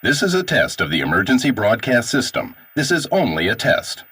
This is a test of the emergency broadcast system. This is only a test.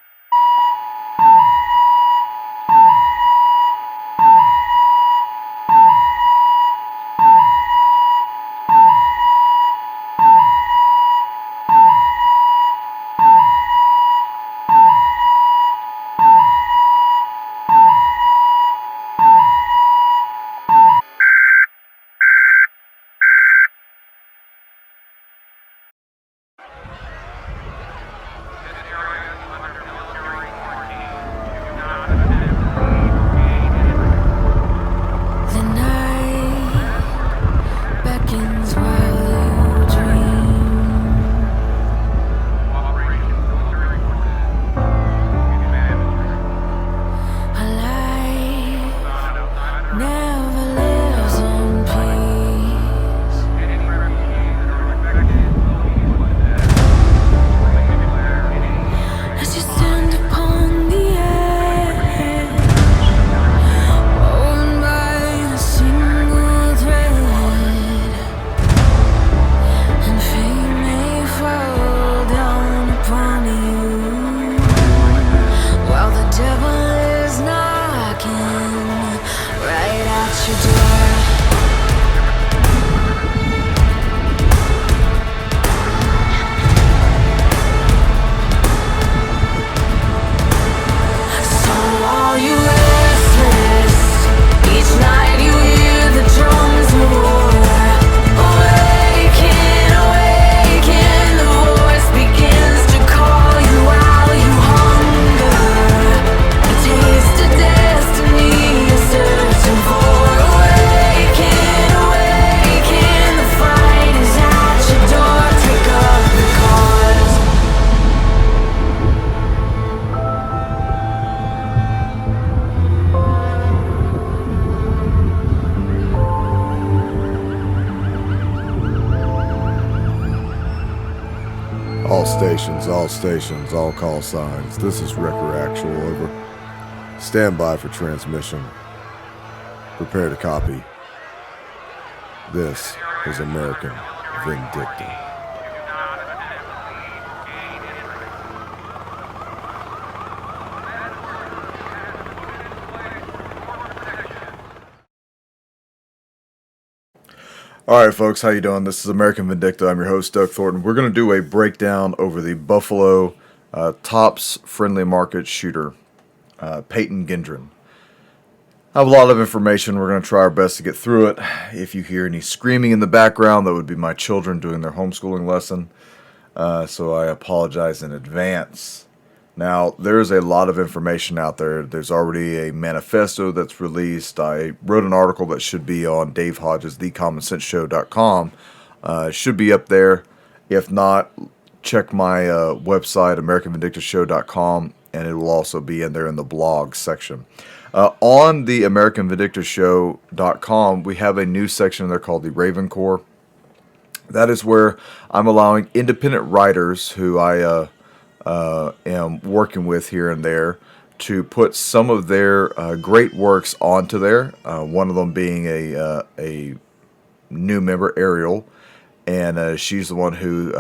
All stations, all call signs. This is Wrecker Actual, over. Stand by for transmission. Prepare to copy. This is American Vindicta. Alright folks, how you doing? This is American Vindicta. I'm your host, Doug Thornton. We're going to do a breakdown over the Buffalo Tops Friendly Market shooter, Peyton Gendron. I have a lot of information. We're going to try our best to get through it. If you hear any screaming in the background, that would be my children doing their homeschooling lesson. So I apologize in advance. Now, there's a lot of information out there. There's already a manifesto that's released. I wrote an article that should be on Dave Hodges, thecommonsenseshow.com. It should be up there. If not, check my website, americanvindictashow.com, and it will also be in there in the blog section. On the americanvindictashow.com, we have a new section there called the Raven Corps. That is where I'm allowing independent writers who I am working with here and there to put some of their great works onto there. One of them being a new member, Ariel, and she's the one who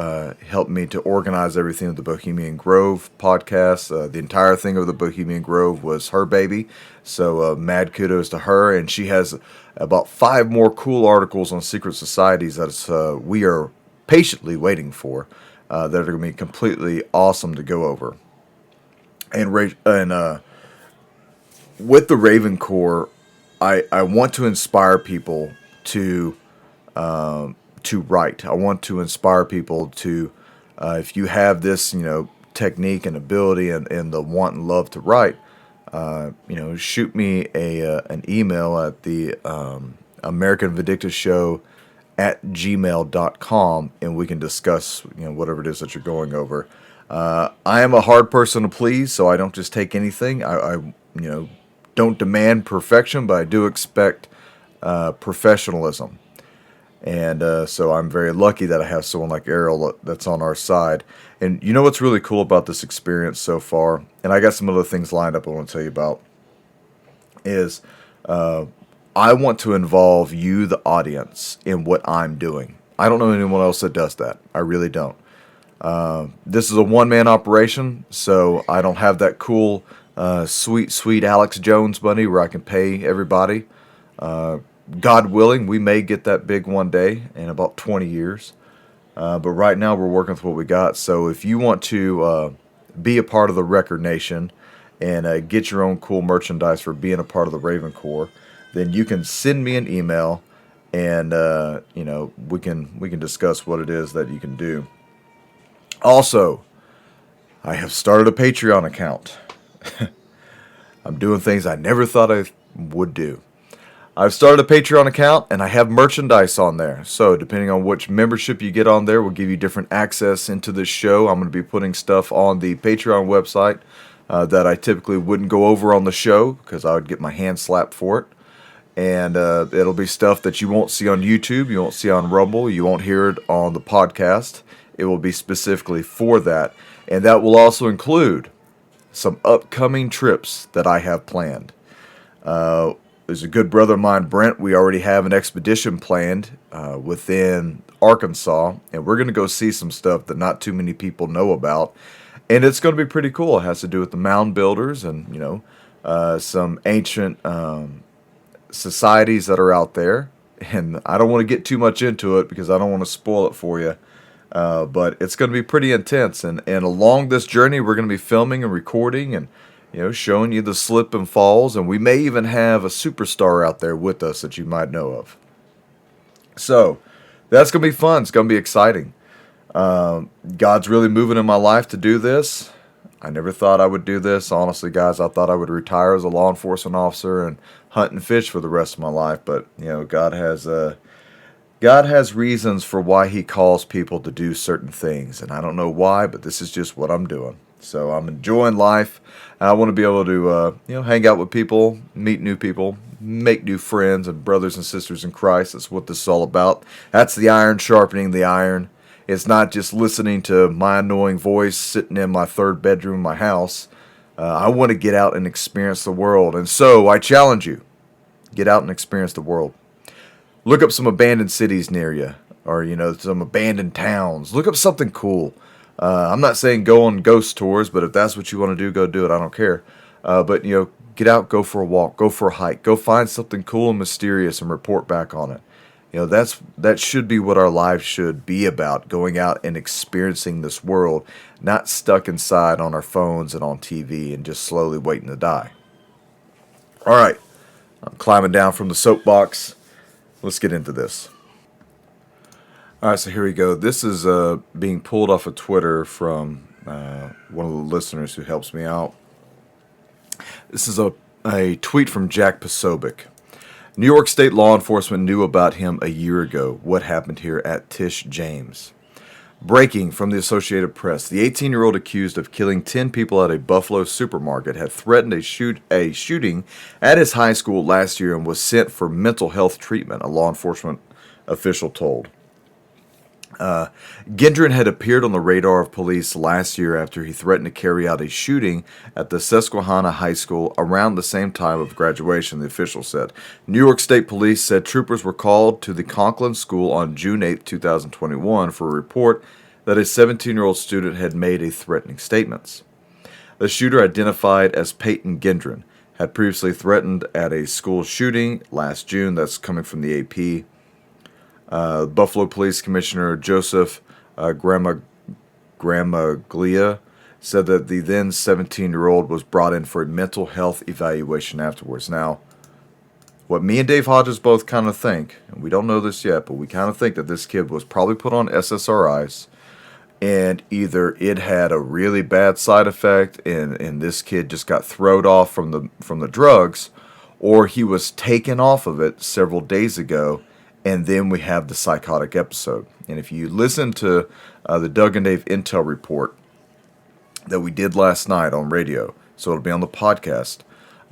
helped me to organize everything of the Bohemian Grove podcast. The entire thing of the Bohemian Grove was her baby, so mad kudos to her. And she has about 5 more cool articles on secret societies that we are patiently waiting for. That are going to be completely awesome to go over. And with the Raven Corps, I want to inspire people to write. I want to inspire people to, if you have this, technique and ability and the want and love to write, shoot me an email at the American Vindicta Show @gmail.com, and we can discuss whatever it is that you're going over. I am a hard person to please, so I don't just take anything. I don't demand perfection, but I do expect professionalism. And so I'm very lucky that I have someone like Ariel that's on our side. And you know what's really cool about this experience so far, and I got some other things lined up I want to tell you about, is I want to involve you, the audience, in what I'm doing. I don't know anyone else that does that. I really don't. This is a one-man operation, so I don't have that cool, sweet Alex Jones money where I can pay everybody. God willing, we may get that big one day in about 20 years. But right now we're working with what we got. So if you want to be a part of the Record Nation and get your own cool merchandise for being a part of the Raven Corps, then you can send me an email, and we can discuss what it is that you can do. Also, I have started a Patreon account. I'm doing things I never thought I would do. I've started a Patreon account, and I have merchandise on there. So depending on which membership you get on there will give you different access into this show. I'm going to be putting stuff on the Patreon website that I typically wouldn't go over on the show because I would get my hand slapped for it. And it'll be stuff that you won't see on YouTube, you won't see on Rumble, you won't hear it on the podcast. It will be specifically for that. And that will also include some upcoming trips that I have planned. There's a good brother of mine, Brent. We already have an expedition planned within Arkansas, and we're going to go see some stuff that not too many people know about. And it's going to be pretty cool. It has to do with the mound builders and, some ancient societies that are out there. And I don't want to get too much into it because I don't want to spoil it for you. But it's going to be pretty intense. And along this journey, we're going to be filming and recording and showing you the slip and falls, and we may even have a superstar out there with us that you might know of. So, that's going to be fun. It's going to be exciting. God's really moving in my life to do this. I never thought I would do this. Honestly, guys, I thought I would retire as a law enforcement officer and hunt and fish for the rest of my life, but, God has reasons for why he calls people to do certain things, and I don't know why, but this is just what I'm doing. So I'm enjoying life. I want to be able to, hang out with people, meet new people, make new friends and brothers and sisters in Christ. That's what this is all about. That's the iron sharpening the iron. It's not just listening to my annoying voice sitting in my third bedroom in my house. I want to get out and experience the world. And so I challenge you, get out and experience the world. Look up some abandoned cities near you, or, some abandoned towns. Look up something cool. I'm not saying go on ghost tours, but if that's what you want to do, go do it. I don't care. But, get out, go for a walk, go for a hike, go find something cool and mysterious and report back on it. That should be what our lives should be about, going out and experiencing this world, not stuck inside on our phones and on TV and just slowly waiting to die. All right, I'm climbing down from the soapbox. Let's get into this. All right, so here we go. This is being pulled off of Twitter from one of the listeners who helps me out. This is a tweet from Jack Posobiec. New York State law enforcement knew about him a year ago. What happened here at Tish James? Breaking from the Associated Press. The 18-year-old accused of killing 10 people at a Buffalo supermarket had threatened a shooting at his high school last year and was sent for mental health treatment, a law enforcement official told. Gendron had appeared on the radar of police last year after he threatened to carry out a shooting at the Susquehanna High School around the same time of graduation, the official said. New York State Police said troopers were called to the Conklin School on June 8, 2021 for a report that a 17-year-old student had made a threatening statements. The shooter, identified as Peyton Gendron, had previously threatened at a school shooting last June. That's coming from the AP. Buffalo Police Commissioner Joseph Gramaglia said that the then 17-year-old was brought in for a mental health evaluation afterwards. Now, what me and Dave Hodges both kind of think, and we don't know this yet, but we kind of think that this kid was probably put on SSRIs, and either it had a really bad side effect and this kid just got thrown off from the drugs, or he was taken off of it several days ago. And then we have the psychotic episode. And if you listen to the Doug and Dave Intel report that we did last night on radio, so it'll be on the podcast,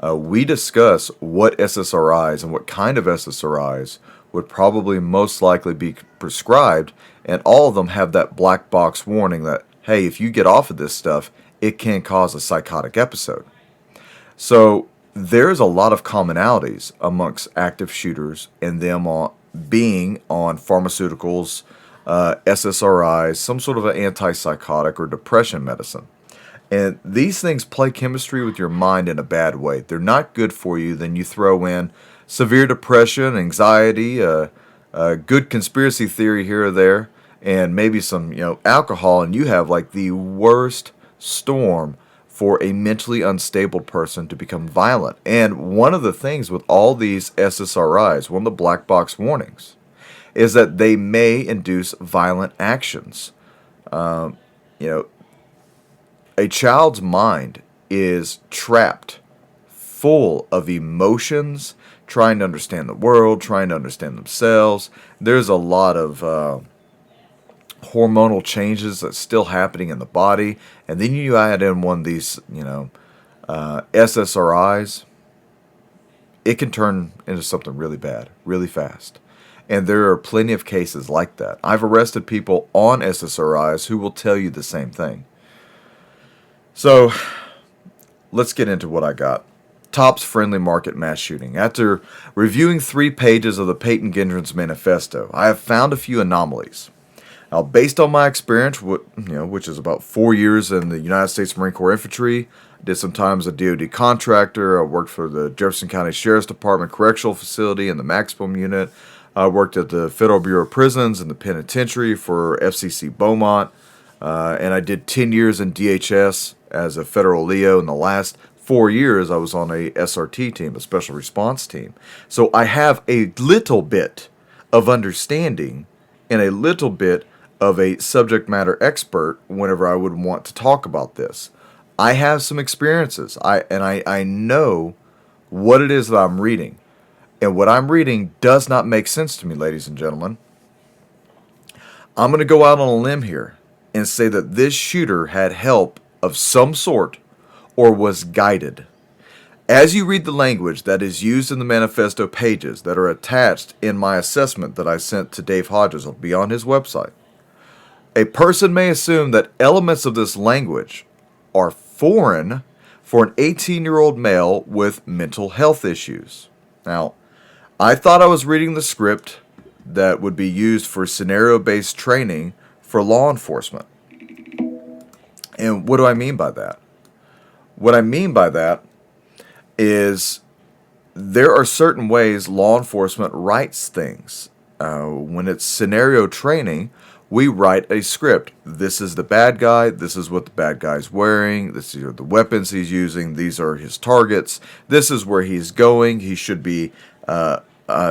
we discuss what SSRIs and what kind of SSRIs would probably most likely be prescribed. And all of them have that black box warning that, hey, if you get off of this stuff, it can cause a psychotic episode. So there's a lot of commonalities amongst active shooters and them being on pharmaceuticals, SSRIs, some sort of an antipsychotic or depression medicine. And these things play chemistry with your mind in a bad way. They're not good for you. Then you throw in severe depression, anxiety, a good conspiracy theory here or there, and maybe some alcohol, and you have like the worst storm for a mentally unstable person to become violent. And one of the things with all these SSRIs, one of the black box warnings, is that they may induce violent actions. You know, a child's mind is trapped full of emotions, trying to understand the world, trying to understand themselves. There's a lot of hormonal changes that's still happening in the body. And then you add in one of these, SSRIs, it can turn into something really bad, really fast. And there are plenty of cases like that. I've arrested people on SSRIs who will tell you the same thing. So, let's get into what I got. Tops friendly market mass shooting. After reviewing 3 pages of the Peyton Gendron's Manifesto, I have found a few anomalies. Now, based on my experience, which is about 4 years in the United States Marine Corps Infantry, I did some time as a DoD contractor. I worked for the Jefferson County Sheriff's Department Correctional Facility and the Maximum Unit. I worked at the Federal Bureau of Prisons and the Penitentiary for FCC Beaumont. And I did 10 years in DHS as a federal Leo. In the last 4 years, I was on a SRT team, a special response team. So I have a little bit of understanding and a little bit of a subject matter expert whenever I would want to talk about this. I have some experiences. I know what it is that I'm reading. And what I'm reading does not make sense to me, ladies and gentlemen. I'm going to go out on a limb here and say that this shooter had help of some sort or was guided. As you read the language that is used in the manifesto pages that are attached in my assessment that I sent to Dave Hodges, it'll be on his website, a person may assume that elements of this language are foreign for an 18-year-old male with mental health issues. Now, I thought I was reading the script that would be used for scenario-based training for law enforcement. And what do I mean by that? What I mean by that is there are certain ways law enforcement writes things. When it's scenario training, we write a script. This is the bad guy. This is what the bad guy's wearing. This are the weapons he's using. These are his targets. This is where he's going. He should be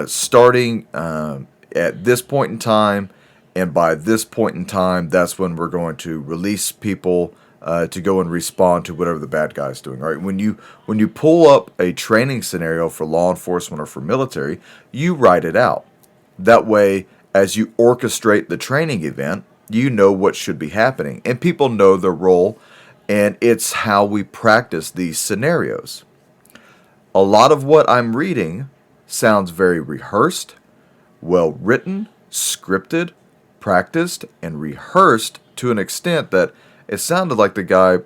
starting at this point in time, and by this point in time, that's when we're going to release people to go and respond to whatever the bad guy's doing. Right? When you pull up a training scenario for law enforcement or for military, you write it out. That way, as you orchestrate the training event, you know what should be happening, and people know their role, and it's how we practice these scenarios. A lot of what I'm reading sounds very rehearsed, well written, scripted, practiced, and rehearsed to an extent that it sounded like the guy,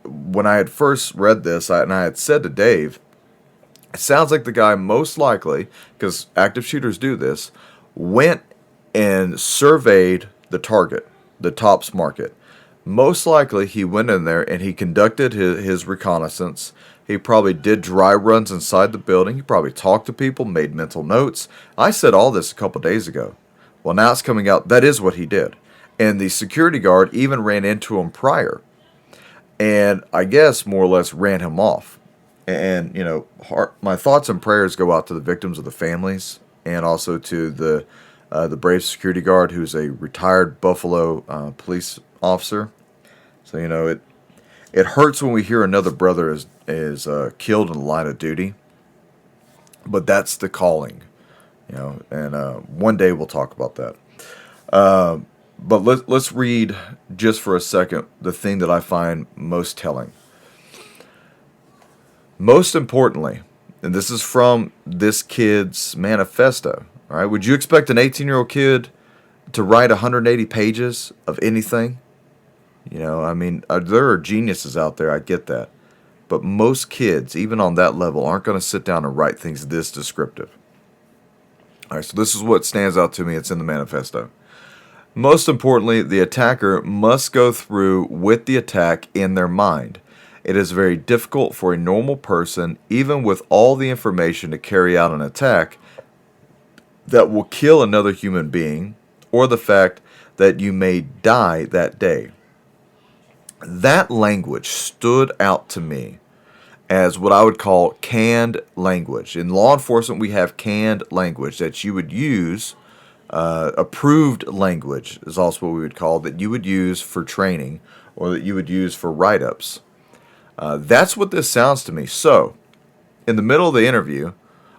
when I had first read this, and I had said to Dave, it sounds like the guy most likely, because active shooters do this, went and surveyed the target, the tops market. Most likely he went in there and he conducted his reconnaissance. He probably did dry runs inside the building. He probably talked to people, made mental notes. I said all this a couple days ago. Well, now it's coming out. That is what he did. And the security guard even ran into him prior. And I guess more or less ran him off. And, my thoughts and prayers go out to the victims of the families and also to the brave security guard who's a retired Buffalo police officer. So, it hurts when we hear another brother is killed in the line of duty. But that's the calling, and one day we'll talk about that. But let's read just for a second the thing that I find most telling. Most importantly, and this is from this kid's manifesto, all right? Would you expect an 18-year-old kid to write 180 pages of anything? There are geniuses out there, I get that. But most kids, even on that level, aren't going to sit down and write things this descriptive. All right, so this is what stands out to me. It's in the manifesto. Most importantly, the attacker must go through with the attack in their mind. It is very difficult for a normal person, even with all the information, to carry out an attack that will kill another human being, or the fact that you may die that day. That language stood out to me as what I would call canned language. In law enforcement, we have canned language that you would use. Approved language is also what we would call that you would use for training or that you would use for write-ups. That's what this sounds to me. So, in the middle of the interview,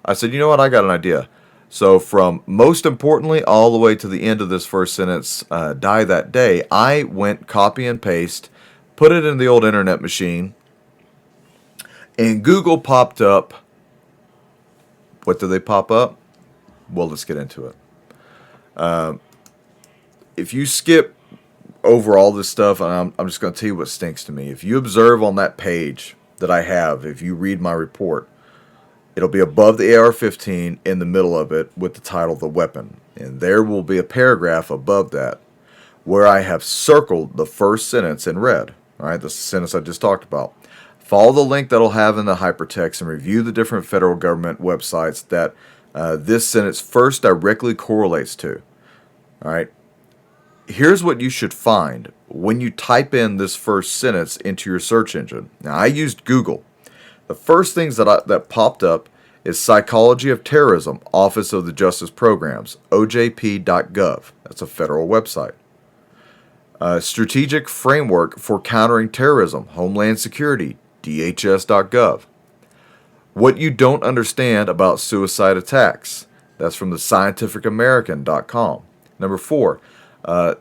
I said, you know what, I got an idea. So from most importantly all the way to the end of this first sentence, die that day, I went copy and paste, put it in the old internet machine, and Google popped up. What do they pop up? Well, let's get into it. If you skip over all this stuff, and I'm just going to tell you what stinks to me. If you observe on that page that I have, if you read my report, it'll be above the AR-15 in the middle of it with the title The Weapon. And there will be a paragraph above that where I have circled the first sentence in red. All right, the sentence I just talked about. Follow the link that'll have in the hypertext and review the different federal government websites that this sentence first directly correlates to. All right. Here's what you should find when you type in this first sentence into your search engine. Now, I used Google. The first things that popped up is Psychology of Terrorism, Office of the Justice Programs, ojp.gov. That's a federal website. Strategic Framework for Countering Terrorism, Homeland Security, dhs.gov. What you don't understand about suicide attacks. That's from the scientificamerican.com. Number 4,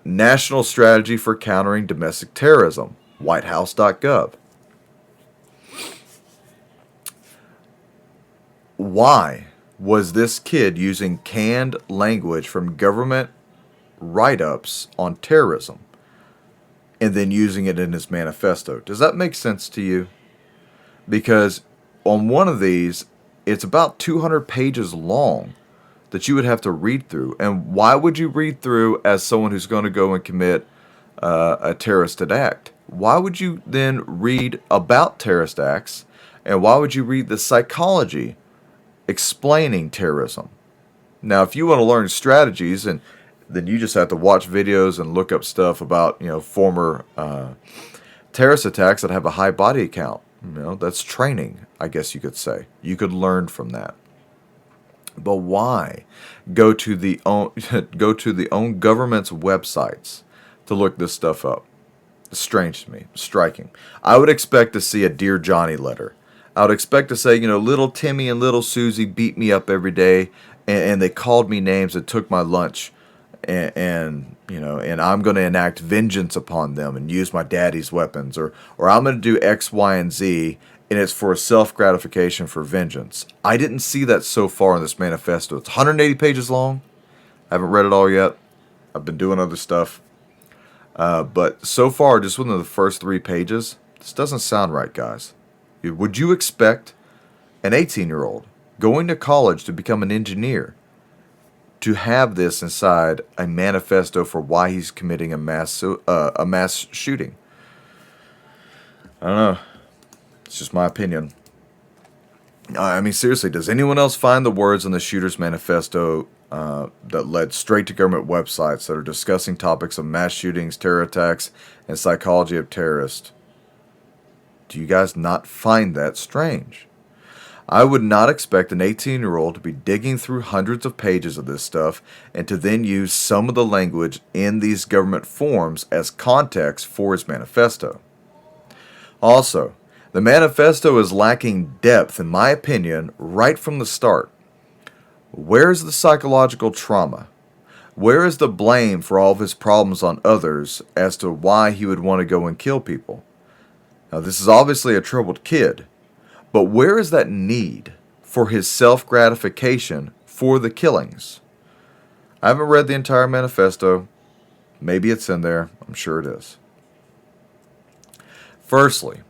National Strategy for Countering Domestic Terrorism, whitehouse.gov. Why was this kid using canned language from government write-ups on terrorism and then using it in his manifesto? Does that make sense to you? Because on one of these, it's about 200 pages long that you would have to read through. And why would you read through as someone who's going to go and commit a terrorist act? Why would you then read about terrorist acts? And why would you read the psychology explaining terrorism? Now, if you want to learn strategies, and then you just have to watch videos and look up stuff about, former terrorist attacks that have a high body count. That's training, I guess you could say. You could learn from that. But why go to the own government's websites to look this stuff up? It's strange to me, striking. I would expect to see a Dear Johnny letter. I would expect to say, little Timmy and little Susie beat me up every day, and they called me names and took my lunch, and I'm going to enact vengeance upon them and use my daddy's weapons, or I'm going to do X, Y, and Z, and it's for self-gratification for vengeance. I didn't see that so far in this manifesto. It's 180 pages long. I haven't read it all yet. I've been doing other stuff. But so far, just within the first 3 pages, this doesn't sound right, guys. Would you expect an 18-year-old going to college to become an engineer to have this inside a manifesto for why he's committing a mass shooting? I don't know. It's just my opinion. I mean, seriously, does anyone else find the words in the shooter's manifesto that led straight to government websites that are discussing topics of mass shootings, terror attacks, and psychology of terrorists? Do you guys not find that strange? I would not expect an 18-year-old to be digging through hundreds of pages of this stuff and to then use some of the language in these government forms as context for his manifesto. Also, the manifesto is lacking depth, in my opinion, right from the start. Where is the psychological trauma? Where is the blame for all of his problems on others as to why he would want to go and kill people? Now, this is obviously a troubled kid, but where is that need for his self-gratification for the killings? I haven't read the entire manifesto. Maybe it's in there. I'm sure it is. Firstly,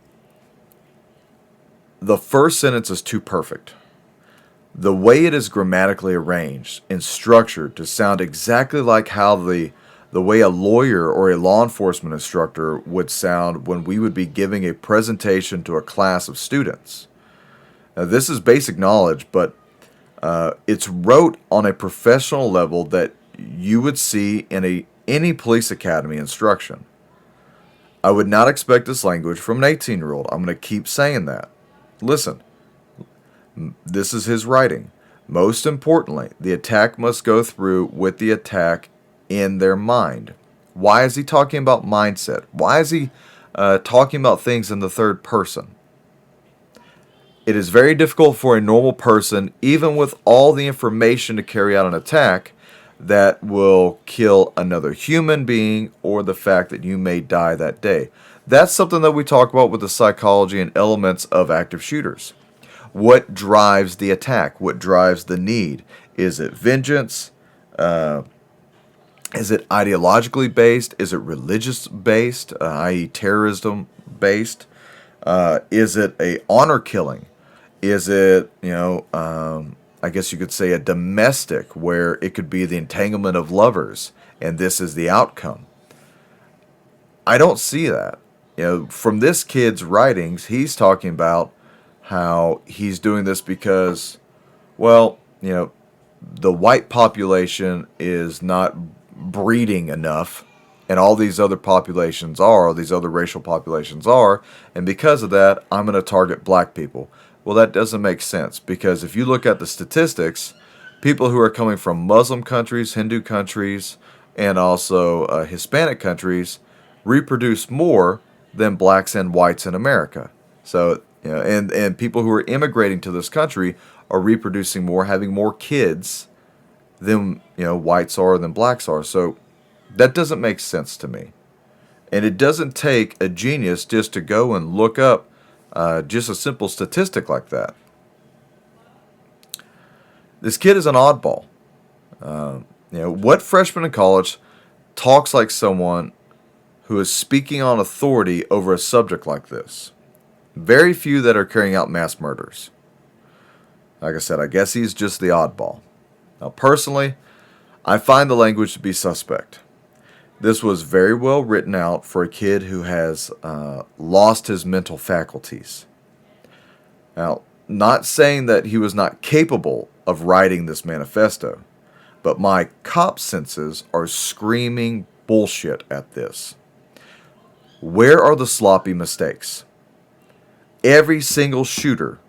the first sentence is too perfect. The way it is grammatically arranged and structured to sound exactly like how the way a lawyer or a law enforcement instructor would sound when we would be giving a presentation to a class of students. Now, this is basic knowledge, but it's wrote on a professional level that you would see in any police academy instruction. I would not expect this language from an 18-year-old. I'm going to keep saying that. Listen, this is his writing. Most importantly, the attack must go through with the attack in their mind. Why is he talking about mindset? Why is he talking about things in the third person? It is very difficult for a normal person, even with all the information to carry out an attack that will kill another human being or the fact that you may die that day. That's something that we talk about with the psychology and elements of active shooters. What drives the attack? What drives the need? Is it vengeance? Is it ideologically based? Is it religious based, i.e. terrorism based? Is it a honor killing? Is it, I guess you could say a domestic where it could be the entanglement of lovers and this is the outcome? I don't see that. From this kid's writings, he's talking about how he's doing this because, the white population is not breeding enough, and all these other populations are, all these other racial populations are, and because of that, I'm going to target black people. Well, that doesn't make sense, because if you look at the statistics, people who are coming from Muslim countries, Hindu countries, and also Hispanic countries reproduce more than blacks and whites in America. So, and people who are immigrating to this country are reproducing more, having more kids than whites are, than blacks are. So that doesn't make sense to me. And it doesn't take a genius just to go and look up just a simple statistic like that. This kid is an oddball. What freshman in college talks like someone who is speaking on authority over a subject like this? Very few that are carrying out mass murders. Like I said, I guess he's just the oddball. Now, personally, I find the language to be suspect. This was very well written out for a kid who has lost his mental faculties. Now, not saying that he was not capable of writing this manifesto, but my cop senses are screaming bullshit at this. Where are the sloppy mistakes? Every single shooter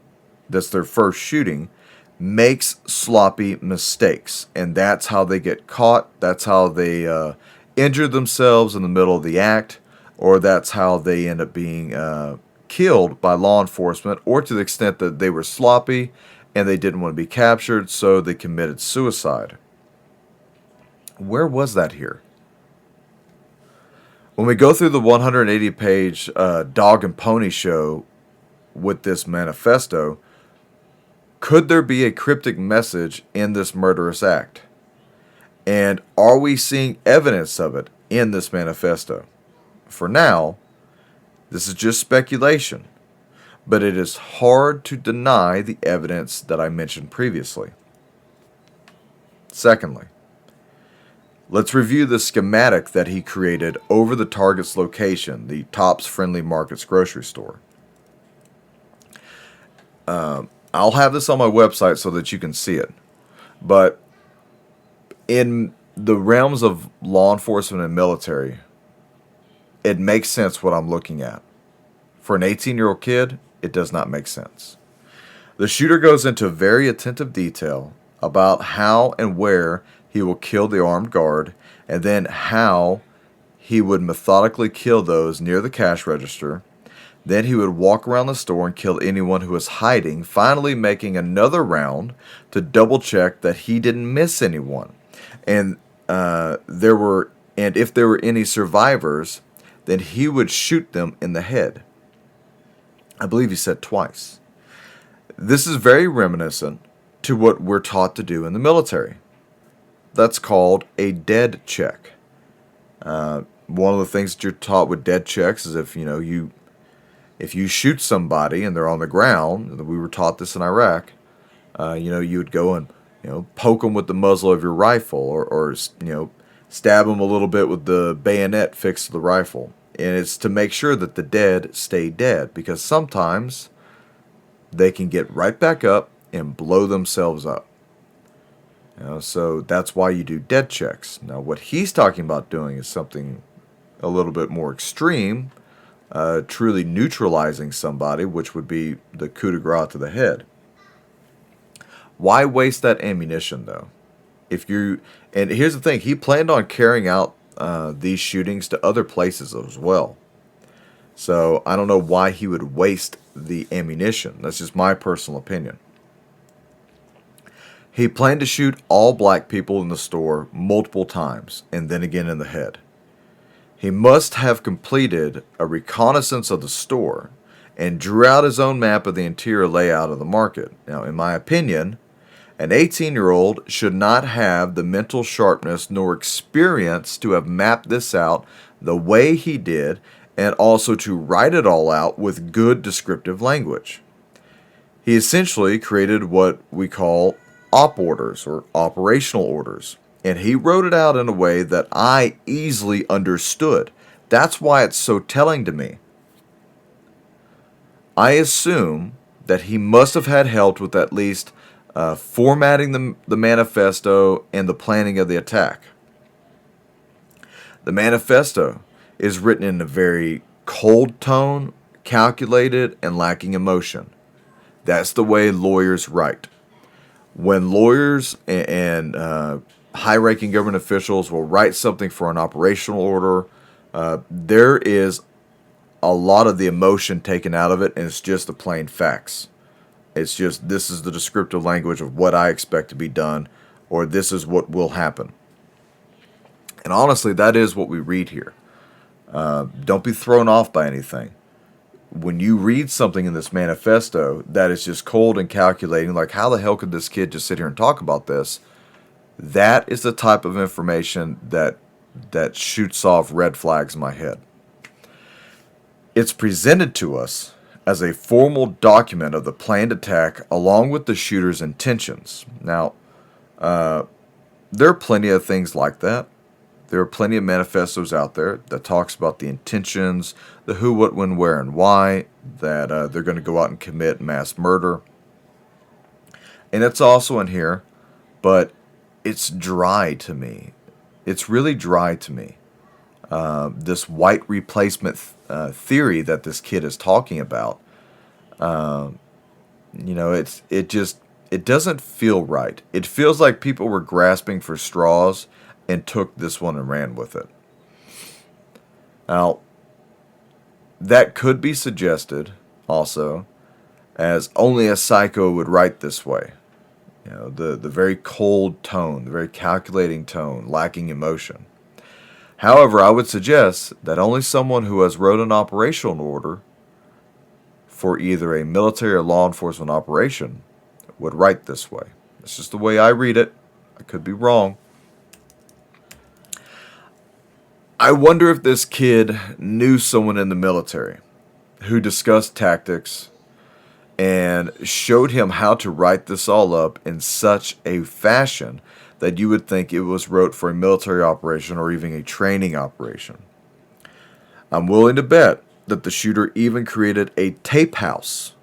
that's their first shooting makes sloppy mistakes, and that's how they get caught. That's how they injure themselves in the middle of the act, or that's how they end up being killed by law enforcement, or to the extent that they were sloppy and they didn't want to be captured, so they committed suicide. Where was that here? When we go through the 180-page dog and pony show with this manifesto, could there be a cryptic message in this murderous act? And are we seeing evidence of it in this manifesto? For now, this is just speculation, but it is hard to deny the evidence that I mentioned previously. Secondly, let's review the schematic that he created over the target's location, the Tops Friendly Markets grocery store. I'll have this on my website so that you can see it. But in the realms of law enforcement and military, it makes sense what I'm looking at. For an 18-year-old kid, it does not make sense. The shooter goes into very attentive detail about how and where he will kill the armed guard, and then how he would methodically kill those near the cash register. Then he would walk around the store and kill anyone who was hiding, finally making another round to double check that he didn't miss anyone. And if there were any survivors, then he would shoot them in the head. I believe he said twice. This is very reminiscent to what we're taught to do in the military. That's called a dead check. One of the things that you're taught with dead checks is if you shoot somebody and they're on the ground, we were taught this in Iraq, You would go and poke them with the muzzle of your rifle, or stab them a little bit with the bayonet fixed to the rifle. And it's to make sure that the dead stay dead, because sometimes they can get right back up and blow themselves up. So that's why you do dead checks. Now, what he's talking about doing is something a little bit more extreme, truly neutralizing somebody, which would be the coup de grace to the head. Why waste that ammunition, though? And here's the thing, he planned on carrying out these shootings to other places as well. So I don't know why he would waste the ammunition. That's just my personal opinion. He planned to shoot all black people in the store multiple times, and then again in the head. He must have completed a reconnaissance of the store and drew out his own map of the interior layout of the market. Now, in my opinion, an 18-year-old should not have the mental sharpness nor experience to have mapped this out the way he did, and also to write it all out with good descriptive language. He essentially created what we call op orders, or operational orders, and he wrote it out in a way that I easily understood. That's why it's so telling to me. I assume that he must have had help with at least formatting the manifesto and the planning of the attack. The manifesto is written in a very cold tone, calculated, and lacking emotion. That's the way lawyers write. When lawyers and high-ranking government officials will write something for an operational order, there is a lot of the emotion taken out of it, and it's just the plain facts. It's just, this is the descriptive language of what I expect to be done, or this is what will happen. And honestly, that is what we read here. Don't be thrown off by anything. When you read something in this manifesto that is just cold and calculating, like how the hell could this kid just sit here and talk about this? That is the type of information that shoots off red flags in my head. It's presented to us as a formal document of the planned attack along with the shooter's intentions. Now, there are plenty of things like that. There are plenty of manifestos out there that talks about the intentions, the who, what, when, where, and why, that they're going to go out and commit mass murder. And it's also in here, but it's dry to me. It's really dry to me. This white replacement theory that this kid is talking about, it doesn't feel right. It feels like people were grasping for straws and took this one and ran with it. Now, that could be suggested also as only a psycho would write this way. The very cold tone, the very calculating tone, lacking emotion. However, I would suggest that only someone who has wrote an operational order for either a military or law enforcement operation would write this way. It's just the way I read it. I could be wrong. I wonder if this kid knew someone in the military who discussed tactics and showed him how to write this all up in such a fashion that you would think it was wrote for a military operation or even a training operation. I'm willing to bet that the shooter even created a tape house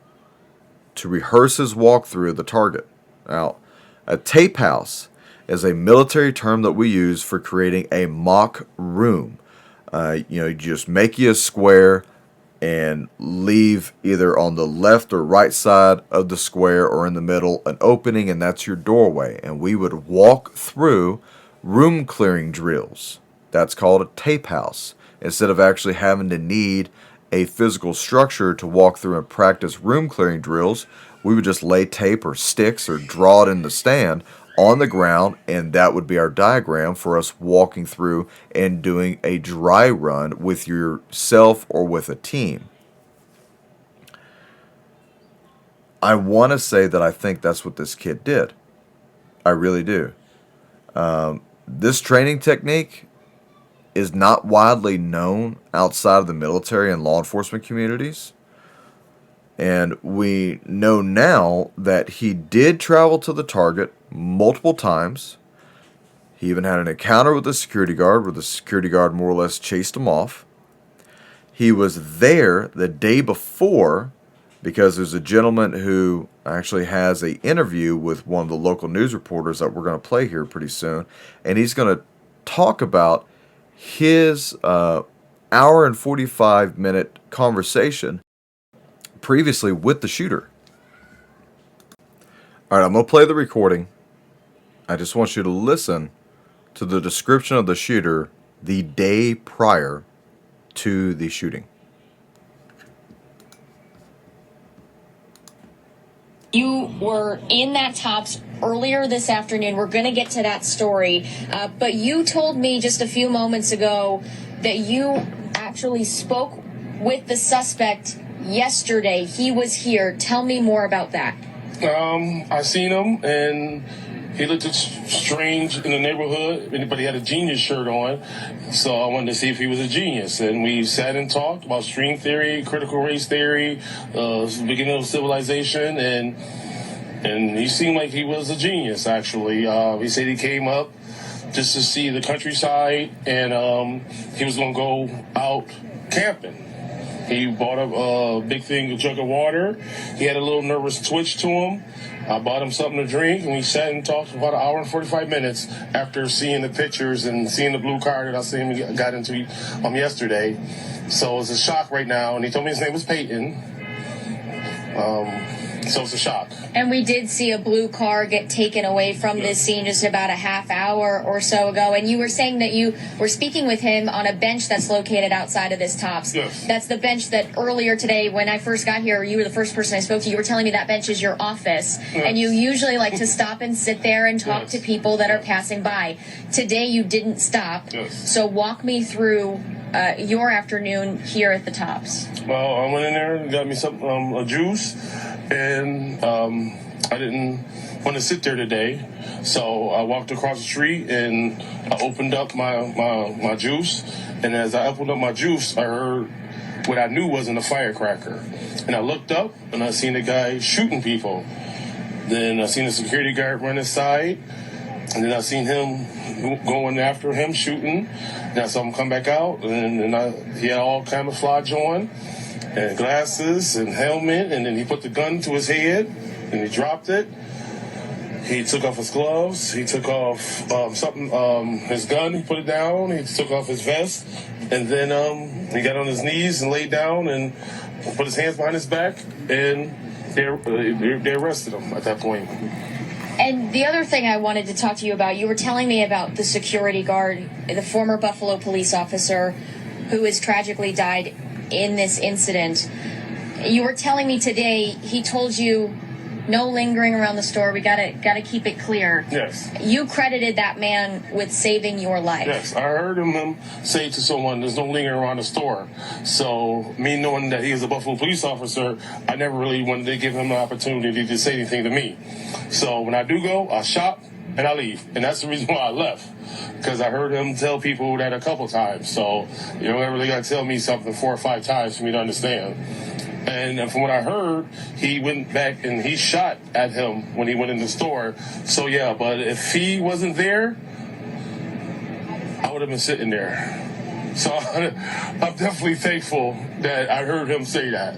to rehearse his walkthrough of the target. Now, a tape house is a military term that we use for creating a mock room. You just make you a square and leave either on the left or right side of the square or in the middle an opening, and that's your doorway. And we would walk through room clearing drills. That's called a tape house. Instead of actually having to need a physical structure to walk through and practice room clearing drills, we would just lay tape or sticks or draw it in the stand on the ground, and that would be our diagram for us walking through and doing a dry run with yourself or with a team. I want to say that I think that's what this kid did. I really do. This training technique is not widely known outside of the military and law enforcement communities. And we know now that he did travel to the target multiple times. He even had an encounter with the security guard where the security guard more or less chased him off. He was there the day before because there's a gentleman who actually has an interview with one of the local news reporters that we're going to play here pretty soon. And he's going to talk about his hour and 45-minute conversation previously with the shooter. All right, I'm going to play the recording. I just want you to listen to the description of the shooter the day prior to the shooting. You were in that Tops earlier this afternoon. We're going to get to that story. But you told me just a few moments ago that you actually spoke with the suspect yesterday. He was here. Tell me more about that. I seen him, and he looked strange in the neighborhood, but he had a genius shirt on, so I wanted to see if he was a genius. And we sat and talked about string theory, critical race theory, beginning of civilization, and he seemed like he was a genius, actually. He said he came up just to see the countryside, and he was going to go out camping. He bought a a jug of water. He had a little nervous twitch to him. I bought him something to drink, and we sat and talked for about an hour and 45 minutes after seeing the pictures and seeing the blue car that I seen him got into yesterday. So it's a shock right now, and he told me his name was Peyton. So it's a shock. And we did see a blue car get taken away from this scene just about a half hour or so ago. And you were saying that you were speaking with him on a bench that's located outside of this Tops. Yes. That's the bench that earlier today, when I first got here, you were the first person I spoke to. You were telling me that bench is your office. Yes. And you usually like to stop and sit there and talk Yes. to people that are passing by. Today you didn't stop. Yes. So walk me through your afternoon here at the Tops. Well, I went in there and got me some a juice, and I didn't want to sit there today, so I walked across the street and I opened up my juice, and as I opened up my juice, I heard what I knew wasn't a firecracker, and I looked up and I seen a guy shooting people. Then I seen a security guard run aside, and then I seen him going after him, shooting. And I saw him come back out, and he had all camouflage on, and glasses and helmet, and then he put the gun to his head, and he dropped it. He took off his gloves. He took off his gun. He put it down. He took off his vest, and then he got on his knees and laid down and put his hands behind his back, and they arrested him at that point. And the other thing I wanted to talk to you about, you were telling me about the security guard, the former Buffalo police officer who has tragically died in this incident. You were telling me today he told you no lingering around the store. We gotta keep it clear. Yes. You credited that man with saving your life. Yes, I heard him say to someone, "There's no lingering around the store." So, me knowing that he was a Buffalo police officer, I never really wanted to give him the opportunity to say anything to me. So, when I do go, I shop and I leave, and that's the reason why I left, because I heard him tell people that a couple times. So, you don't really got to tell me something 4 or 5 times for me to understand. And from what I heard, he went back and he shot at him when he went in the store. So, yeah, but if he wasn't there, I would have been sitting there. So I'm definitely thankful that I heard him say that.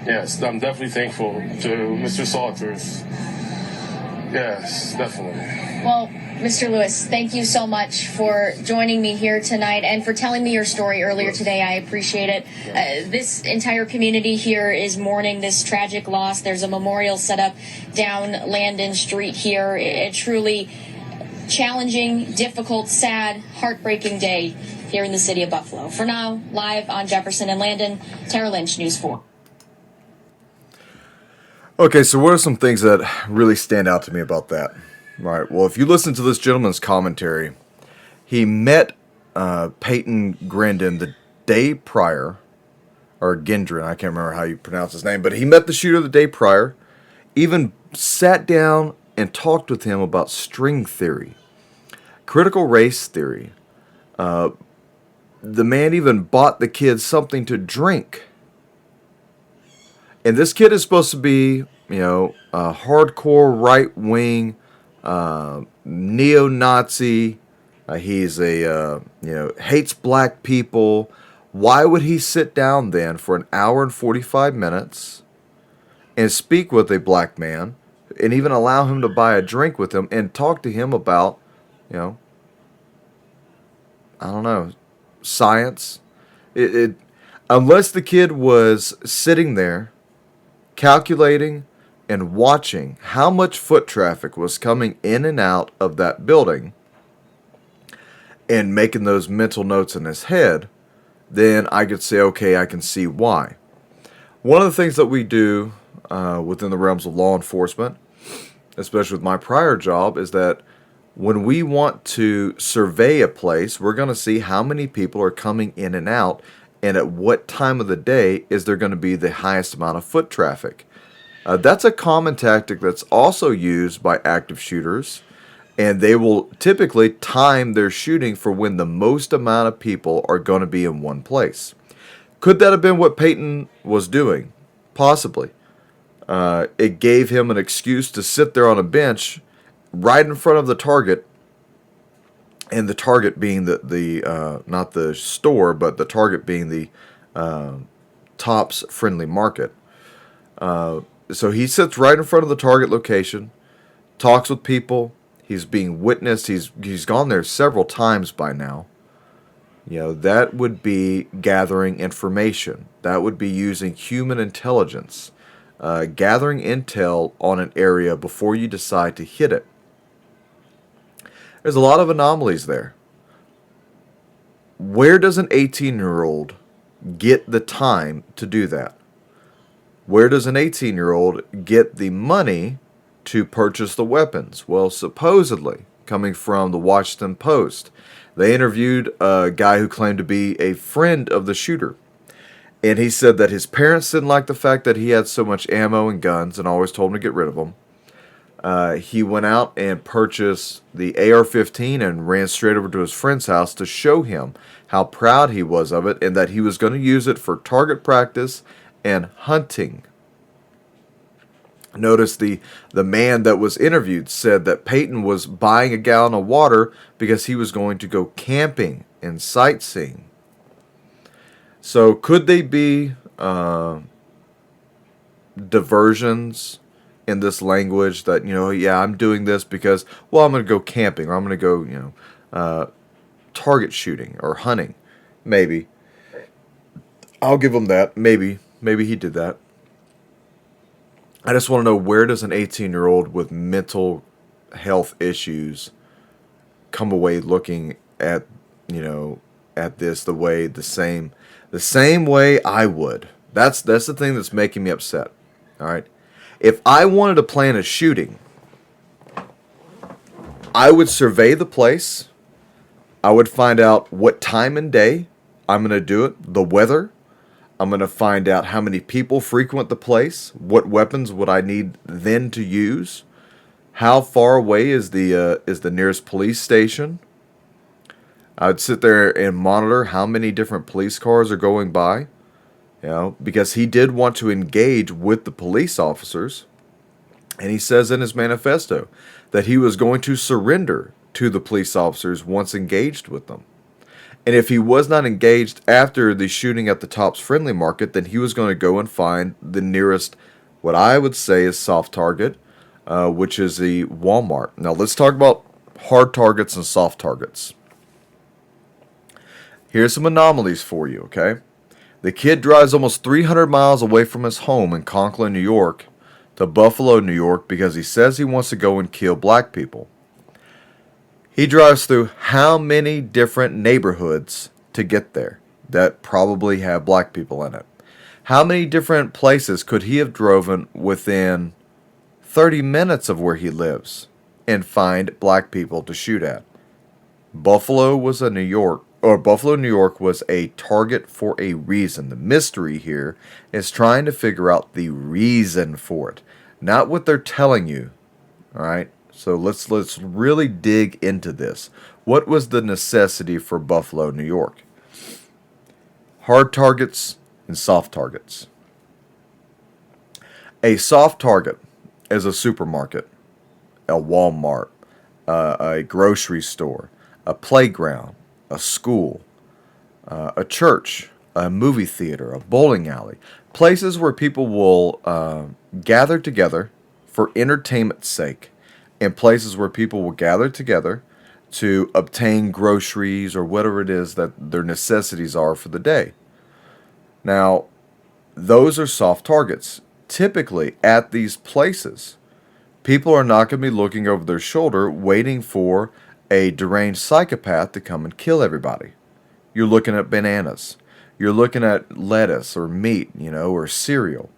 Yes, I'm definitely thankful to Mr. Salters. Yes, definitely. Well, Mr. Lewis, thank you so much for joining me here tonight and for telling me your story earlier today. I appreciate it. This entire community here is mourning this tragic loss. There's a memorial set up down Landon Street here. A truly challenging, difficult, sad, heartbreaking day here in the city of Buffalo. For now, live on Jefferson and Landon, Tara Lynch, News 4. Okay, so what are some things that really stand out to me about that? All right, well, if you listen to this gentleman's commentary, he met Peyton Grandin the day prior, or Gendron, I can't remember how you pronounce his name, but he met the shooter the day prior, even sat down and talked with him about string theory, critical race theory. The man even bought the kids something to drink. And this kid is supposed to be, a hardcore right-wing neo-Nazi. He's hates black people. Why would he sit down then for an hour and 45 minutes and speak with a black man and even allow him to buy a drink with him and talk to him about, I don't know, science? Unless the kid was sitting there calculating and watching how much foot traffic was coming in and out of that building and making those mental notes in his head, then I could say, okay, I can see why. One of the things that we do within the realms of law enforcement, especially with my prior job, is that when we want to survey a place, we're going to see how many people are coming in and out, and at what time of the day is there going to be the highest amount of foot traffic. That's a common tactic that's also used by active shooters, and they will typically time their shooting for when the most amount of people are going to be in one place. Could that have been what Peyton was doing? Possibly. It gave him an excuse to sit there on a bench right in front of the target, and the target being the not the store, but the target being the Tops Friendly Market. So he sits right in front of the target location, talks with people. He's being witnessed. He's gone there several times by now. That would be gathering information. That would be using human intelligence, gathering intel on an area before you decide to hit it. There's a lot of anomalies there. Where does an 18-year-old get the time to do that? Where does an 18-year-old get the money to purchase the weapons? Well, supposedly, coming from the Washington Post, they interviewed a guy who claimed to be a friend of the shooter. And he said that his parents didn't like the fact that he had so much ammo and guns and always told him to get rid of them. He went out and purchased the AR-15 and ran straight over to his friend's house to show him how proud he was of it and that he was going to use it for target practice and hunting. Notice the man that was interviewed said that Peyton was buying a gallon of water because he was going to go camping and sightseeing. So could they be diversions in this language that, I'm doing this because, well, I'm going to go camping, or I'm going to go, target shooting or hunting? Maybe. I'll give him that. Maybe he did that. I just want to know, where does an 18-year-old with mental health issues come away looking at, at this the same way I would? That's the thing that's making me upset. All right. If I wanted to plan a shooting, I would survey the place. I would find out what time and day I'm going to do it, the weather. I'm going to find out how many people frequent the place, what weapons would I need then to use, how far away is the nearest police station. I would sit there and monitor how many different police cars are going by, because he did want to engage with the police officers, and he says in his manifesto that he was going to surrender to the police officers once engaged with them. And if he was not engaged after the shooting at the Tops Friendly Market, then he was going to go and find the nearest, what I would say is soft target, which is the Walmart. Now let's talk about hard targets and soft targets. Here's some anomalies for you, okay? The kid drives almost 300 miles away from his home in Conklin, New York, to Buffalo, New York, because he says he wants to go and kill black people. He drives through how many different neighborhoods to get there that probably have black people in it? How many different places could he have driven within 30 minutes of where he lives and find black people to shoot at? Buffalo, New York was a target for a reason. The mystery here is trying to figure out the reason for it, not what they're telling you. All right? So let's really dig into this. What was the necessity for Buffalo, New York? Hard targets and soft targets. A soft target is a supermarket, a Walmart, a grocery store, a playground, a school, a church, a movie theater, a bowling alley, places where people will gather together for entertainment's sake, and places where people will gather together to obtain groceries or whatever it is that their necessities are for the day. Now, those are soft targets. Typically, at these places, people are not going to be looking over their shoulder waiting for a deranged psychopath to come and kill everybody. You're looking at bananas. You're looking at lettuce or meat, or cereal.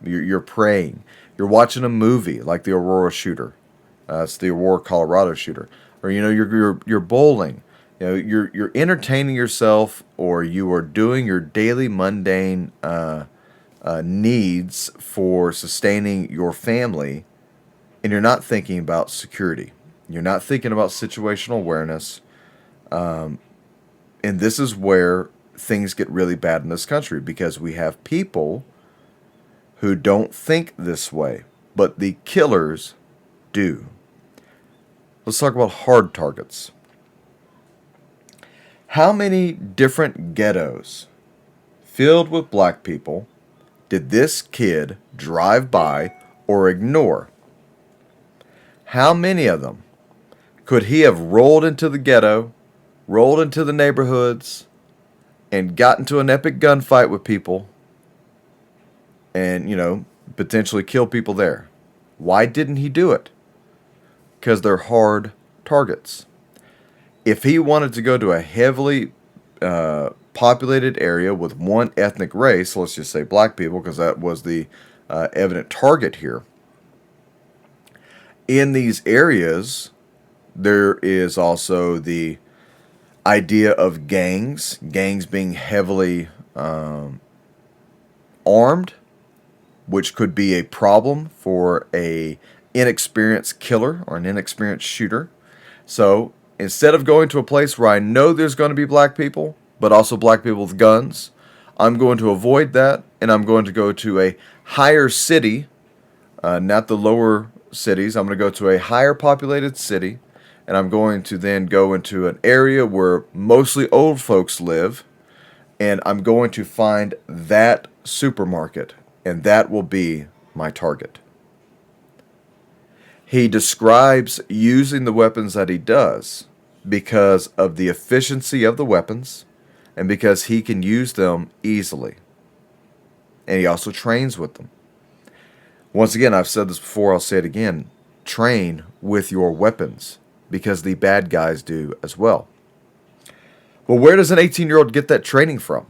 You're praying. You're watching a movie like the Aurora shooter. It's the Aurora, Colorado shooter. Or, you're bowling. You're entertaining yourself, or you are doing your daily mundane needs for sustaining your family, and you're not thinking about security. You're not thinking about situational awareness. And this is where things get really bad in this country, because we have people who don't think this way, but the killers do. Let's talk about hard targets. How many different ghettos filled with black people did this kid drive by or ignore? How many of them could he have rolled into the ghetto, rolled into the neighborhoods, and got into an epic gunfight with people and, potentially kill people there? Why didn't he do it? Because they're hard targets. If he wanted to go to a heavily populated area with one ethnic race, let's just say black people, because that was the evident target here. In these areas, there is also the idea of gangs being heavily armed, which could be a problem for a inexperienced killer or an inexperienced shooter. So instead of going to a place where I know there's going to be black people, but also black people with guns, I'm going to avoid that, and I'm going to go to a higher city, not the lower cities. I'm going to go to a higher populated city, and I'm going to then go into an area where mostly old folks live, and I'm going to find that supermarket, and that will be my target. He describes using the weapons that he does because of the efficiency of the weapons and because he can use them easily. And he also trains with them. Once again, I've said this before, I'll say it again. Train with your weapons, because the bad guys do as well. Well, where does an 18-year-old get that training from?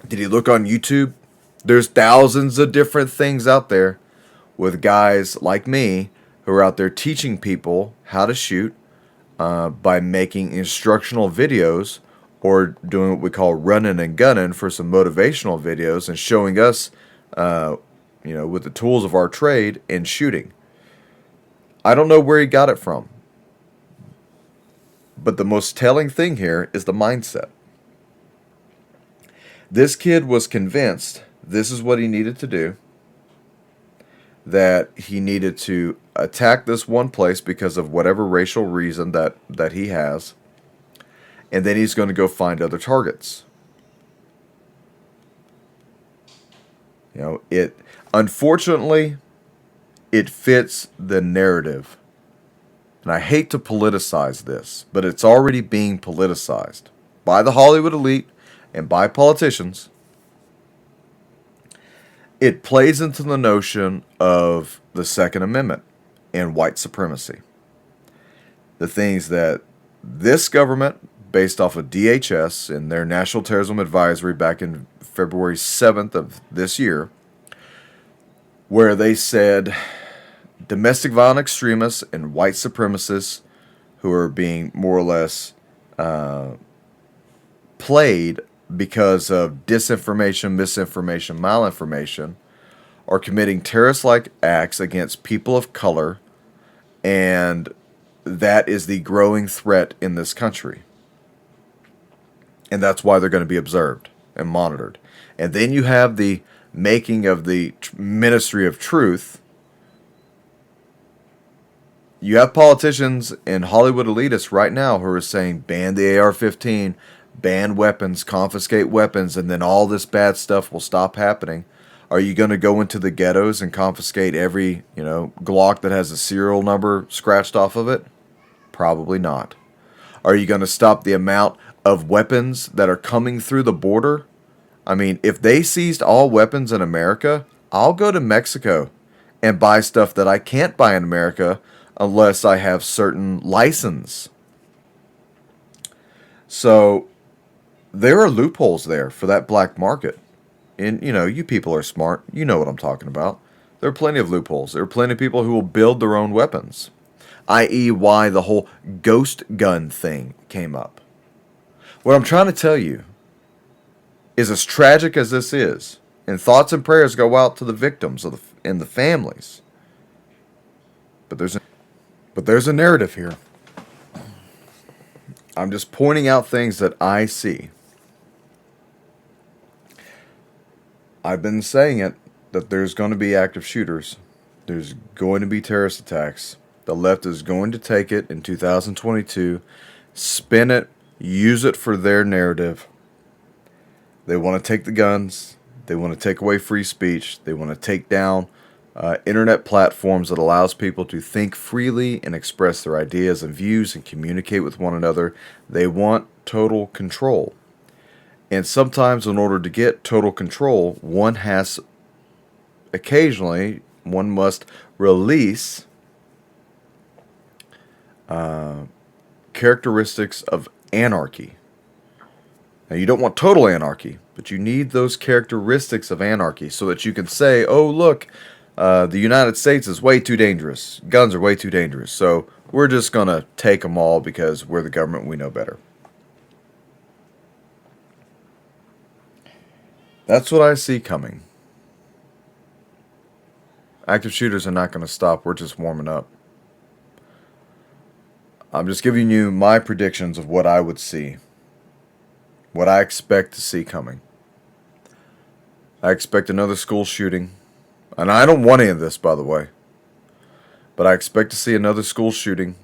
Did he look on YouTube? There's thousands of different things out there with guys like me who are out there teaching people how to shoot by making instructional videos or doing what we call running and gunning for some motivational videos and showing us, with the tools of our trade in shooting. I don't know where he got it from. But the most telling thing here is the mindset. This kid was convinced this is what he needed to do, that he needed to attack this one place because of whatever racial reason that he has, and then he's going to go find other targets. Unfortunately, it fits the narrative. And I hate to politicize this, but it's already being politicized by the Hollywood elite and by politicians. It plays into the notion of the Second Amendment and white supremacy. The things that this government, based off of DHS and their National Terrorism Advisory back in February 7th of this year, where they said domestic violent extremists and white supremacists who are being more or less played because of disinformation, misinformation, malinformation, are committing terrorist-like acts against people of color, and that is the growing threat in this country. And that's why they're going to be observed and monitored. And then you have the making of the ministry of truth, you have politicians and Hollywood elitists right now who are saying ban the AR-15, ban weapons, confiscate weapons, and then all this bad stuff will stop happening. Are you going to go into the ghettos and confiscate every, Glock that has a serial number scratched off of it? Probably not. Are you going to stop the amount of weapons that are coming through the border? I mean, if they seized all weapons in America, I'll go to Mexico and buy stuff that I can't buy in America unless I have certain license. So there are loopholes there for that black market. And, you people are smart. You know what I'm talking about. There are plenty of loopholes. There are plenty of people who will build their own weapons, i.e. why the whole ghost gun thing came up. What I'm trying to tell you is, as tragic as this is, and thoughts and prayers go out to the victims and the families, but there's a narrative here. I'm just pointing out things that I see. I've been saying it, that there's going to be active shooters. There's going to be terrorist attacks. The left is going to take it in 2022, spin it, use it for their narrative. They want to take the guns. They want to take away free speech. They want to take down internet platforms that allows people to think freely and express their ideas and views and communicate with one another. They want total control. And sometimes in order to get total control, one must release characteristics of anarchy. Now, you don't want total anarchy, but you need those characteristics of anarchy so that you can say, oh, look, the United States is way too dangerous. Guns are way too dangerous. So we're just going to take them all because we're the government. We know better. That's what I see coming. Active shooters are not going to stop. We're just warming up. I'm just giving you my predictions of what I would see. What I expect to see coming. I expect another school shooting. And I don't want any of this, by the way. But I expect to see another school shooting.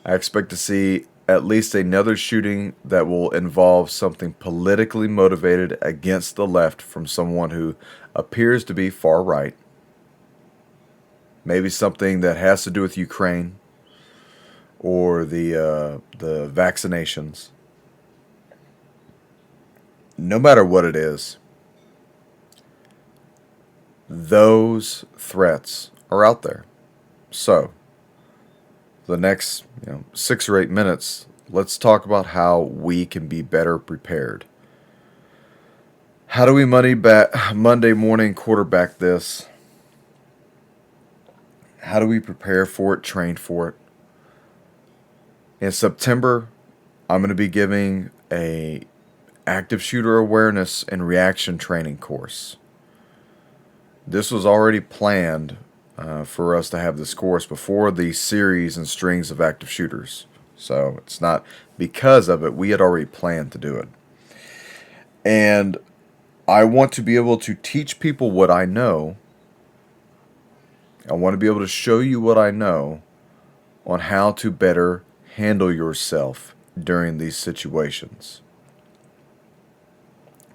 I expect to see at least another shooting that will involve something politically motivated against the left from someone who appears to be far right. Maybe something that has to do with Ukraine or the vaccinations. No matter what it is, those threats are out there. So, the next 6 or 8 minutes, let's talk about how we can be better prepared. How do we Monday morning quarterback this? How do we prepare for it, train for it? In September, I'm going to be giving a active shooter awareness and reaction training course. This was already planned for us to have this course before the series and strings of active shooters. So it's not because of it. We had already planned to do it. And I want to be able to teach people what I know. I want to be able to show you what I know on how to better handle yourself during these situations.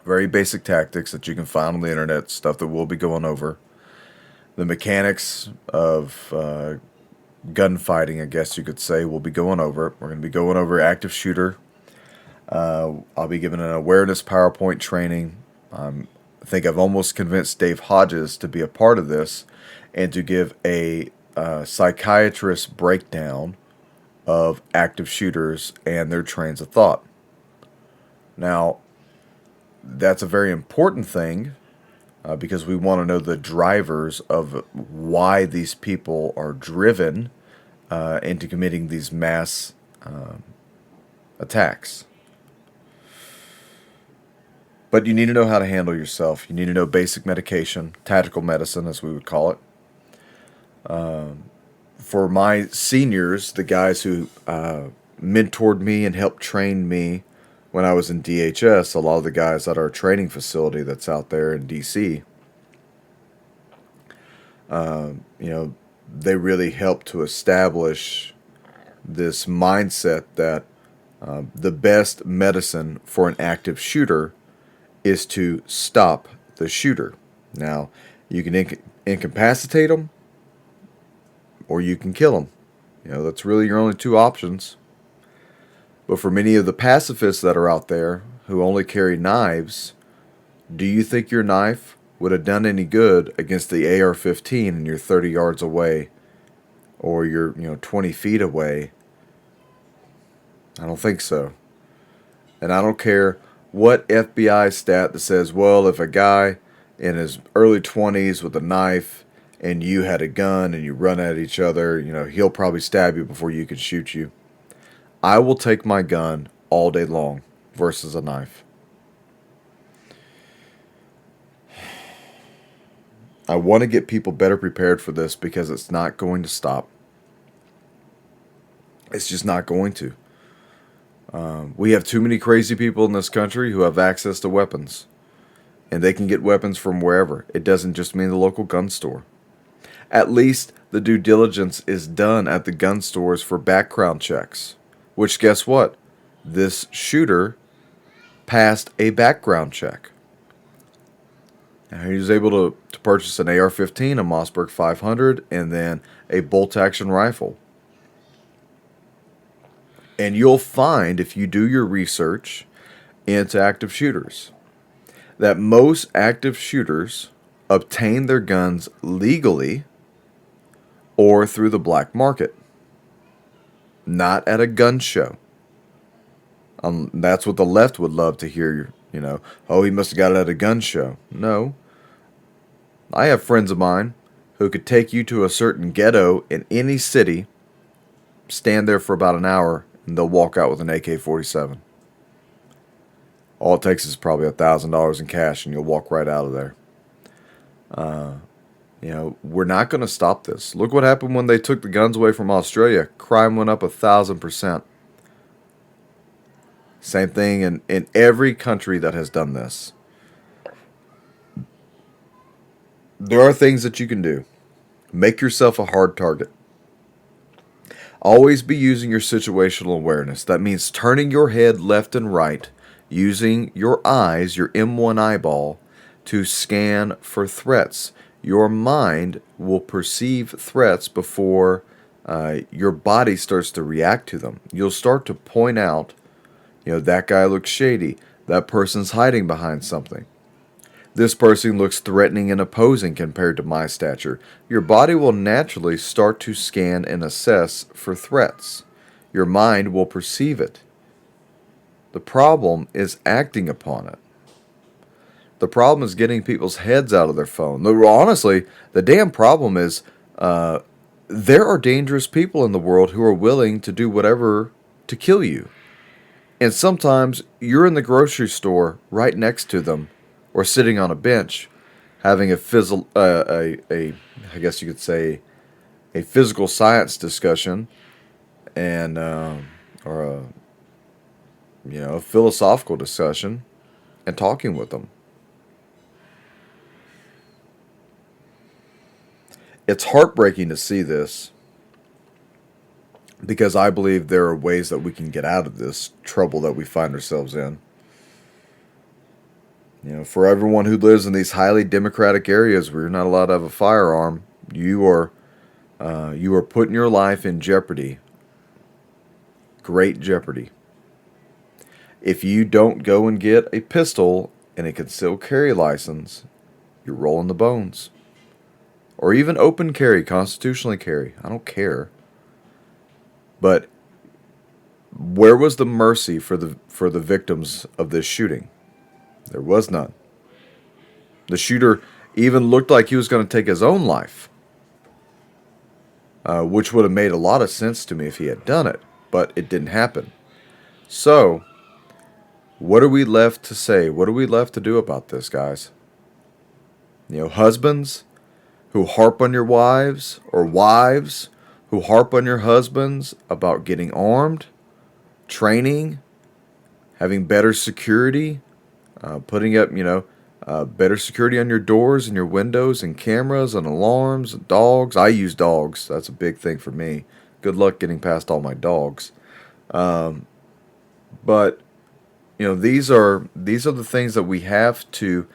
Very basic tactics that you can find on the internet, stuff that we'll be going over. The mechanics of gunfighting, I guess you could say, we'll be going over. We're going to be going over active shooter. I'll be giving an awareness PowerPoint training. I think I've almost convinced Dave Hodges to be a part of this and to give a psychiatrist breakdown of active shooters and their trains of thought. Now, that's a very important thing because we want to know the drivers of why these people are driven into committing these mass attacks. But you need to know how to handle yourself. You need to know basic medication, tactical medicine, as we would call it. For my seniors, the guys who mentored me and helped train me when I was in DHS, a lot of the guys at our training facility that's out there in DC, they really helped to establish this mindset that the best medicine for an active shooter is to stop the shooter. Now, you can incapacitate them, or you can kill them. That's really your only two options. But for many of the pacifists that are out there who only carry knives, do you think your knife would have done any good against the AR-15 and you're 30 yards away, or you're 20 feet away? I don't think so. And I don't care what FBI stat that says, well, if a guy in his early 20s with a knife and you had a gun and you run at each other, he'll probably stab you before you can shoot you. I will take my gun all day long versus a knife. I want to get people better prepared for this because it's not going to stop. It's just not going to. We have too many crazy people in this country who have access to weapons. And they can get weapons from wherever. It doesn't just mean the local gun store. At least the due diligence is done at the gun stores for background checks. Which, guess what? This shooter passed a background check. Now, he was able to purchase an AR-15, a Mossberg 500, and then a bolt-action rifle. And you'll find, if you do your research into active shooters, that most active shooters obtain their guns legally or through the black market. Not at a gun show. That's what the left would love to hear, oh, he must have got it at a gun show. No. I have friends of mine who could take you to a certain ghetto in any city, stand there for about an hour, and they'll walk out with an AK-47. All it takes is probably $1,000 in cash, and you'll walk right out of there. We're not going to stop this. Look what happened when they took the guns away from Australia. Crime went up 1,000%. Same thing in every country that has done this. There are things that you can do. Make yourself a hard target. Always be using your situational awareness. That means turning your head left and right, using your eyes, your M1 eyeball, to scan for threats. Your mind will perceive threats before your body starts to react to them. You'll start to point out, that guy looks shady. That person's hiding behind something. This person looks threatening and opposing compared to my stature. Your body will naturally start to scan and assess for threats. Your mind will perceive it. The problem is acting upon it. The problem is getting people's heads out of their phone. Honestly, the damn problem is there are dangerous people in the world who are willing to do whatever to kill you. And sometimes you're in the grocery store right next to them, or sitting on a bench, having I guess you could say, a physical science discussion, and or a philosophical discussion, and talking with them. It's heartbreaking to see this, because I believe there are ways that we can get out of this trouble that we find ourselves in. For everyone who lives in these highly democratic areas where you're not allowed to have a firearm, you are putting your life in jeopardy. Great jeopardy. If you don't go and get a pistol and a concealed carry license, you're rolling the bones. Or even open carry, constitutionally carry. I don't care. But where was the mercy for the victims of this shooting? There was none. The shooter even looked like he was going to take his own life, which would have made a lot of sense to me if he had done it, but it didn't happen. So, what are we left to say? What are we left to do about this, guys? Husbands who harp on your wives, or wives who harp on your husbands about getting armed, training, having better security, putting up, better security on your doors and your windows and cameras and alarms and dogs. I use dogs. That's a big thing for me. Good luck getting past all my dogs. But these are the things that we have to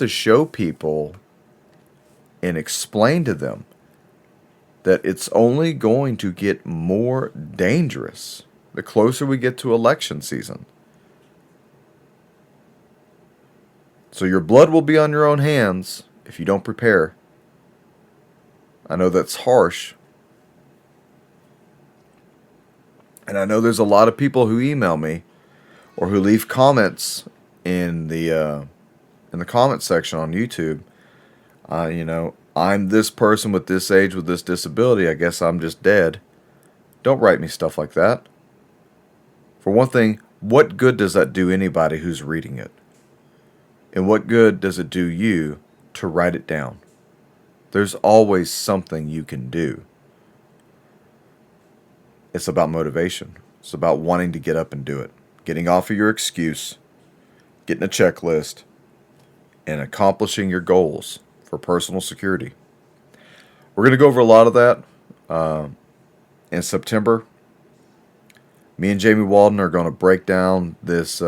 show people and explain to them that it's only going to get more dangerous the closer we get to election season. So your blood will be on your own hands if you don't prepare. I know that's harsh. And I know there's a lot of people who email me or who leave comments in the comment section on YouTube. I'm this person with this age with this disability. I guess I'm just dead. Don't write me stuff like that. For one thing, what good does that do anybody who's reading it? And what good does it do you to write it down? There's always something you can do. It's about motivation. It's about wanting to get up and do it. Getting off of your excuse, getting a checklist, and accomplishing your goals for personal security. We're going to go over a lot of that in September. Me and Jamie Walden are going to break down this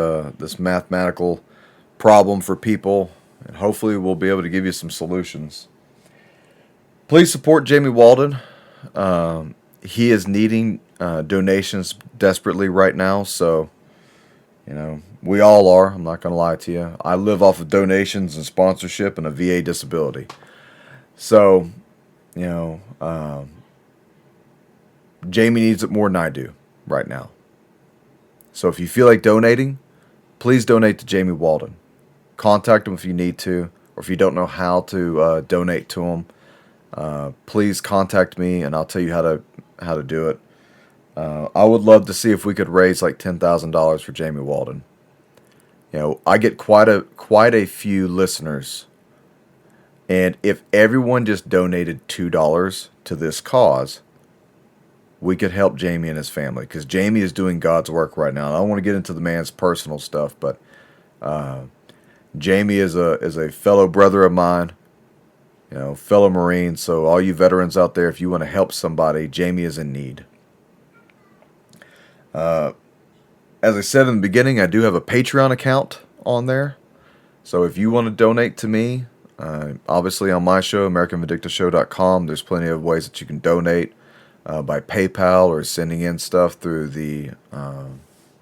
mathematical problem for people, and hopefully we'll be able to give you some solutions. Please support Jamie Walden. He is needing donations desperately right now, so we all are. I'm not going to lie to you. I live off of donations and sponsorship and a VA disability. So, Jamie needs it more than I do right now. So if you feel like donating, please donate to Jamie Walden. Contact him if you need to, or if you don't know how to donate to him. Please contact me, and I'll tell you how to do it. I would love to see if we could raise like $10,000 for Jamie Walden. I get quite a few listeners, and if everyone just donated $2 to this cause, we could help Jamie and his family, because Jamie is doing God's work right now. I don't want to get into the man's personal stuff, but Jamie is a fellow brother of mine, fellow Marine. So all you veterans out there, if you want to help somebody, Jamie is in need. As I said in the beginning, I do have a Patreon account on there. So if you want to donate to me, obviously on my show, AmericanVindictaShow.com, there's plenty of ways that you can donate by PayPal or sending in stuff through the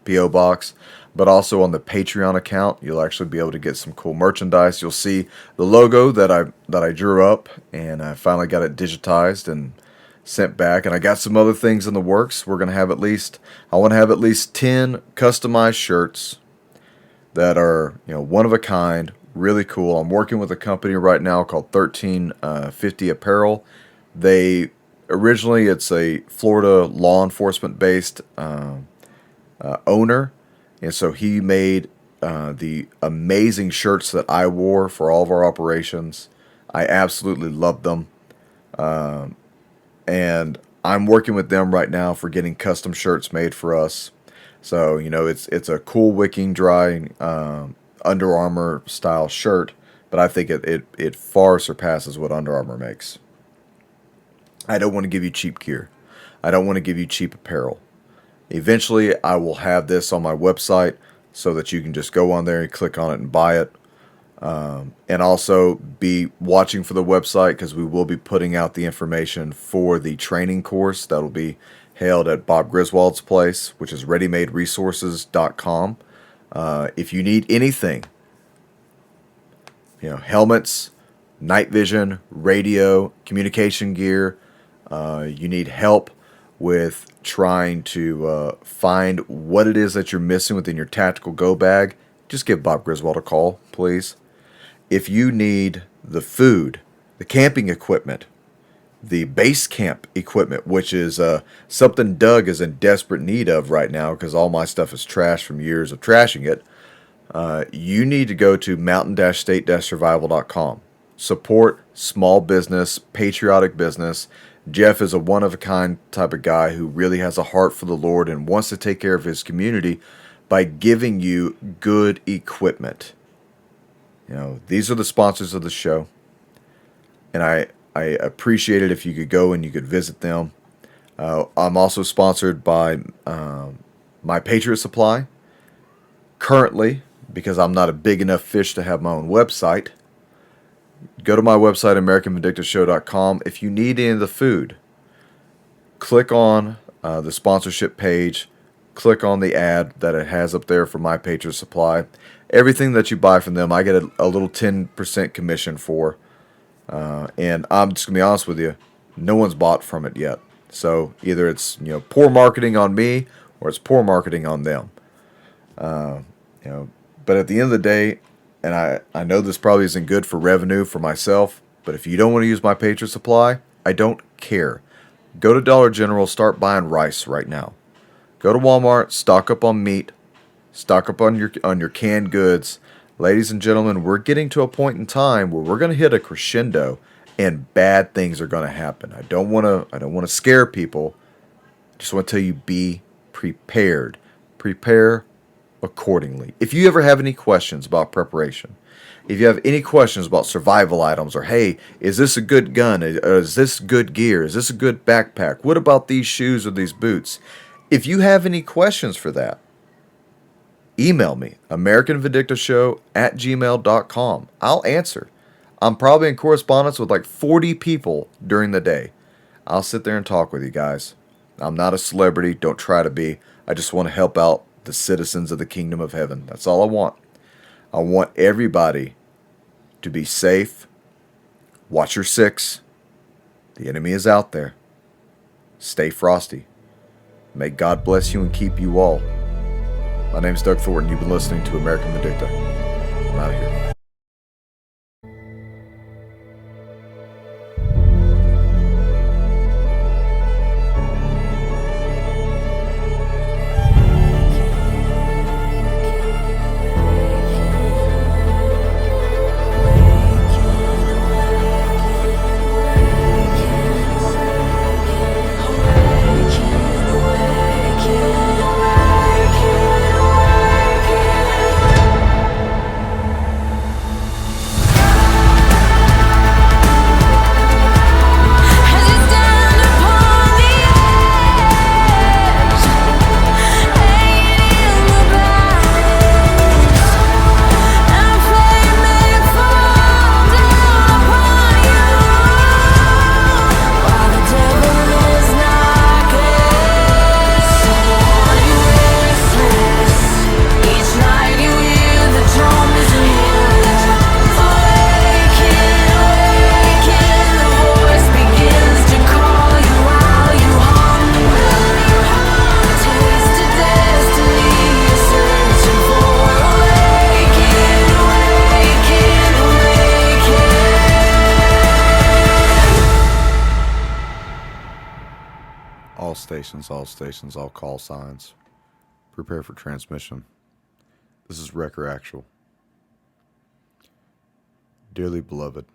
P.O. Box. But also on the Patreon account, you'll actually be able to get some cool merchandise. You'll see the logo that I drew up, and I finally got it digitized and sent back. And I got some other things in the works. I want to have at least 10 customized shirts that are one of a kind, really cool. I'm working with a company right now called 1350 Apparel. Originally it's a Florida law enforcement based owner. And so he made the amazing shirts that I wore for all of our operations. I absolutely loved them. And I'm working with them right now for getting custom shirts made for us. So, it's a cool wicking, dry Under Armour style shirt, but I think it far surpasses what Under Armour makes. I don't want to give you cheap gear. I don't want to give you cheap apparel. Eventually, I will have this on my website so that you can just go on there and click on it and buy it. And also be watching for the website, because we will be putting out the information for the training course that will be held at Bob Griswold's place, which is readymaderesources.com. If you need anything, helmets, night vision, radio, communication gear, you need help with trying to find what it is that you're missing within your tactical go bag, just give Bob Griswold a call, please. If you need the food, the camping equipment, the base camp equipment, which is something Doug is in desperate need of right now because all my stuff is trashed from years of trashing it, you need to go to mountain-state-survival.com. Support small business, patriotic business. Jeff is a one-of-a-kind type of guy who really has a heart for the Lord and wants to take care of his community by giving you good equipment. You know, these are the sponsors of the show, and I appreciate it if you could go and you could visit them. I'm also sponsored by My Patriot Supply. Currently, because I'm not a big enough fish to have my own website, go to my website, AmericanVindictiveShow.com. If you need any of the food, click on the sponsorship page. Click on the ad that it has up there for My Patriot Supply. Everything that you buy from them, I get a little 10% commission for. And I'm just going to be honest with you, no one's bought from it yet. So either it's poor marketing on me or it's poor marketing on them. But at the end of the day, and I know this probably isn't good for revenue for myself, but if you don't want to use My Patriot Supply, I don't care. Go to Dollar General, start buying rice right now. Go to Walmart, stock up on meat, stock up on your canned goods. Ladies and gentlemen, we're getting to a point in time where we're going to hit a crescendo and bad things are going to happen. I don't want to scare people. I just want to tell you, be prepared. Prepare accordingly. If you ever have any questions about preparation, if you have any questions about survival items, or hey, is this a good gun? Or is this good gear? Is this a good backpack? What about these shoes or these boots? If you have any questions for that, email me, AmericanVindictiveShow@gmail.com. I'll answer. I'm probably in correspondence with like 40 people during the day. I'll sit there and talk with you guys. I'm not a celebrity. Don't try to be. I just want to help out the citizens of the kingdom of heaven. That's all I want. I want everybody to be safe. Watch your six. The enemy is out there. Stay frosty. May God bless you and keep you all. My name is Doug Thornton. You've been listening to American Vindicta. I'm out of here. All stations, all call signs. Prepare for transmission. This is Wrecker Actual. Dearly beloved,